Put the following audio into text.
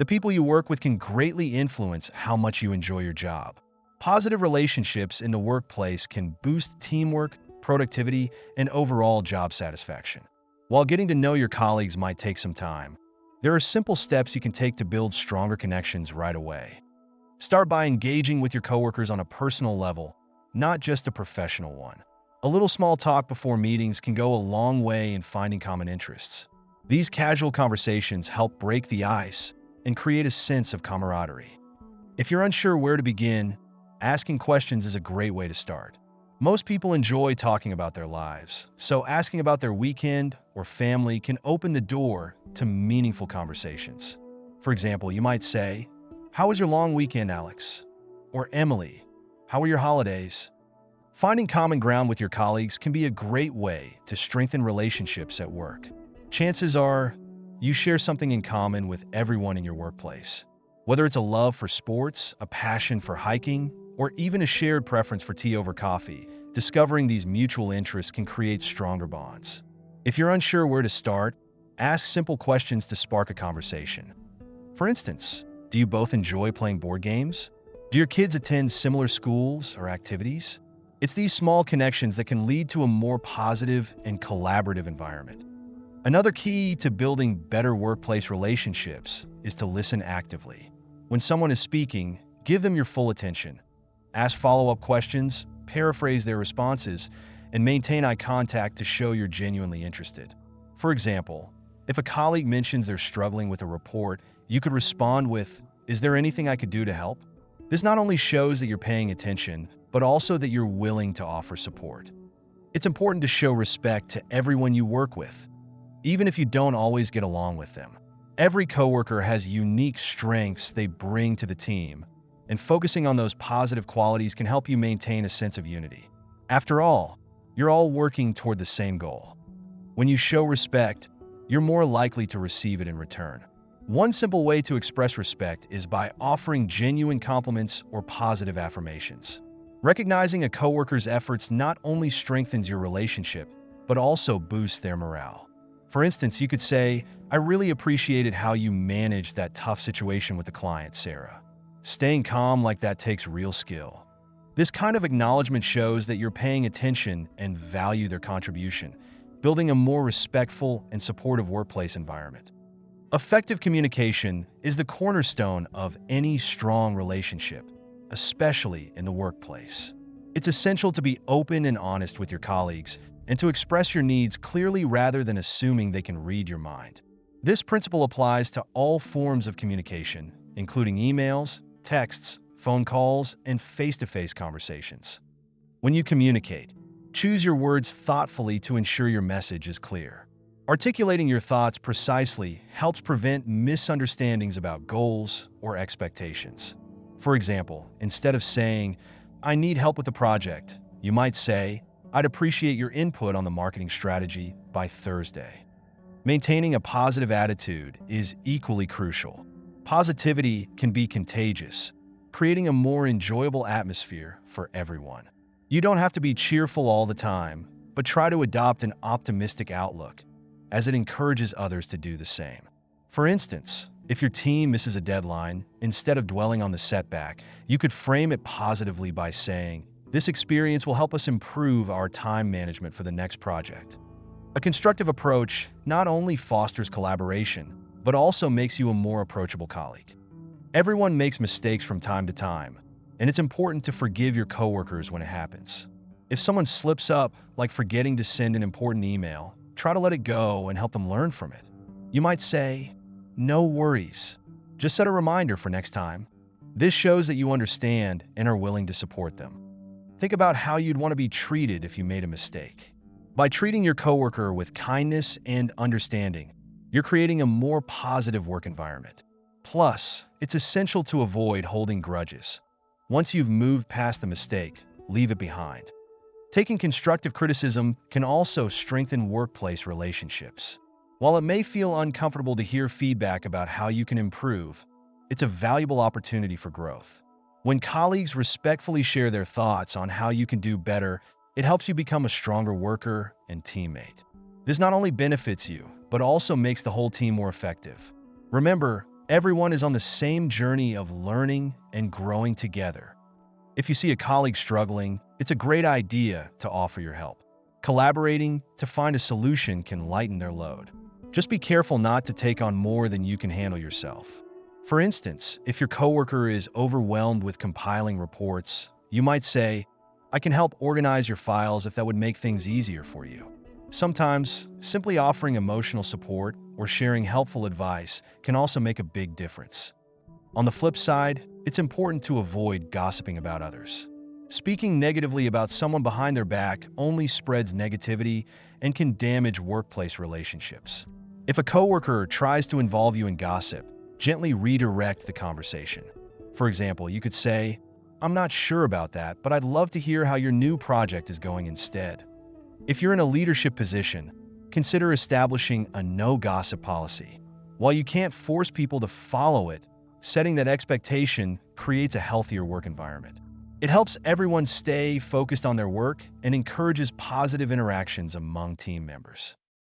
The people you work with can greatly influence how much you enjoy your job. Positive relationships in the workplace can boost teamwork, productivity, and overall job satisfaction. While getting to know your colleagues might take some time, there are simple steps you can take to build stronger connections right away. Start by engaging with your coworkers on a personal level, not just a professional one. A little small talk before meetings can go a long way in finding common interests. These casual conversations help break the ice and create a sense of camaraderie. If you're unsure where to begin, asking questions is a great way to start. Most people enjoy talking about their lives, so asking about their weekend or family can open the door to meaningful conversations. For example, you might say, "How was your long weekend, Alex?" Or "Emily, how were your holidays?" Finding common ground with your colleagues can be a great way to strengthen relationships at work. Chances are, you share something in common with everyone in your workplace. Whether it's a love for sports, a passion for hiking, or even a shared preference for tea over coffee, discovering these mutual interests can create stronger bonds. If you're unsure where to start, ask simple questions to spark a conversation. For instance, do you both enjoy playing board games? Do your kids attend similar schools or activities? It's these small connections that can lead to a more positive and collaborative environment. Another key to building better workplace relationships is to listen actively. When someone is speaking, give them your full attention. Ask follow-up questions, paraphrase their responses, and maintain eye contact to show you're genuinely interested. For example, if a colleague mentions they're struggling with a report, you could respond with, "Is there anything I could do to help?" This not only shows that you're paying attention, but also that you're willing to offer support. It's important to show respect to everyone you work with, even if you don't always get along with them. Every coworker has unique strengths they bring to the team, and focusing on those positive qualities can help you maintain a sense of unity. After all, you're all working toward the same goal. When you show respect, you're more likely to receive it in return. One simple way to express respect is by offering genuine compliments or positive affirmations. Recognizing a coworker's efforts not only strengthens your relationship, but also boosts their morale. For instance, you could say, "I really appreciated how you managed that tough situation with the client, Sarah." Staying calm like that takes real skill. This kind of acknowledgement shows that you're paying attention and value their contribution, building a more respectful and supportive workplace environment. Effective communication is the cornerstone of any strong relationship, especially in the workplace. It's essential to be open and honest with your colleagues and to express your needs clearly rather than assuming they can read your mind. This principle applies to all forms of communication, including emails, texts, phone calls, and face-to-face conversations. When you communicate, choose your words thoughtfully to ensure your message is clear. Articulating your thoughts precisely helps prevent misunderstandings about goals or expectations. For example, instead of saying, "I need help with the project," you might say, "I'd appreciate your input on the marketing strategy by Thursday." Maintaining a positive attitude is equally crucial. Positivity can be contagious, creating a more enjoyable atmosphere for everyone. You don't have to be cheerful all the time, but try to adopt an optimistic outlook, as it encourages others to do the same. For instance, if your team misses a deadline, instead of dwelling on the setback, you could frame it positively by saying, "This experience will help us improve our time management for the next project." A constructive approach not only fosters collaboration, but also makes you a more approachable colleague. Everyone makes mistakes from time to time, and it's important to forgive your coworkers when it happens. If someone slips up, like forgetting to send an important email, try to let it go and help them learn from it. You might say, "No worries. Just set a reminder for next time." This shows that you understand and are willing to support them. Think about how you'd want to be treated if you made a mistake. By treating your coworker with kindness and understanding, you're creating a more positive work environment. Plus, it's essential to avoid holding grudges. Once you've moved past the mistake, leave it behind. Taking constructive criticism can also strengthen workplace relationships. While it may feel uncomfortable to hear feedback about how you can improve, it's a valuable opportunity for growth. When colleagues respectfully share their thoughts on how you can do better, it helps you become a stronger worker and teammate. This not only benefits you, but also makes the whole team more effective. Remember, Everyone is on the same journey of learning and growing together. If you see a colleague struggling, it's a great idea to offer your help. Collaborating to find a solution can lighten their load. Just be careful not to take on more than you can handle yourself. For instance, if your coworker is overwhelmed with compiling reports, you might say, "I can help organize your files if that would make things easier for you." Sometimes, simply offering emotional support or sharing helpful advice can also make a big difference. On the flip side, it's important to avoid gossiping about others. Speaking negatively about someone behind their back only spreads negativity and can damage workplace relationships. If a coworker tries to involve you in gossip, gently redirect the conversation. For example, you could say, "I'm not sure about that, but I'd love to hear how your new project is going instead." If you're in a leadership position, consider establishing a no gossip policy. While you can't force people to follow it, setting that expectation creates a healthier work environment. It helps everyone stay focused on their work and encourages positive interactions among team members.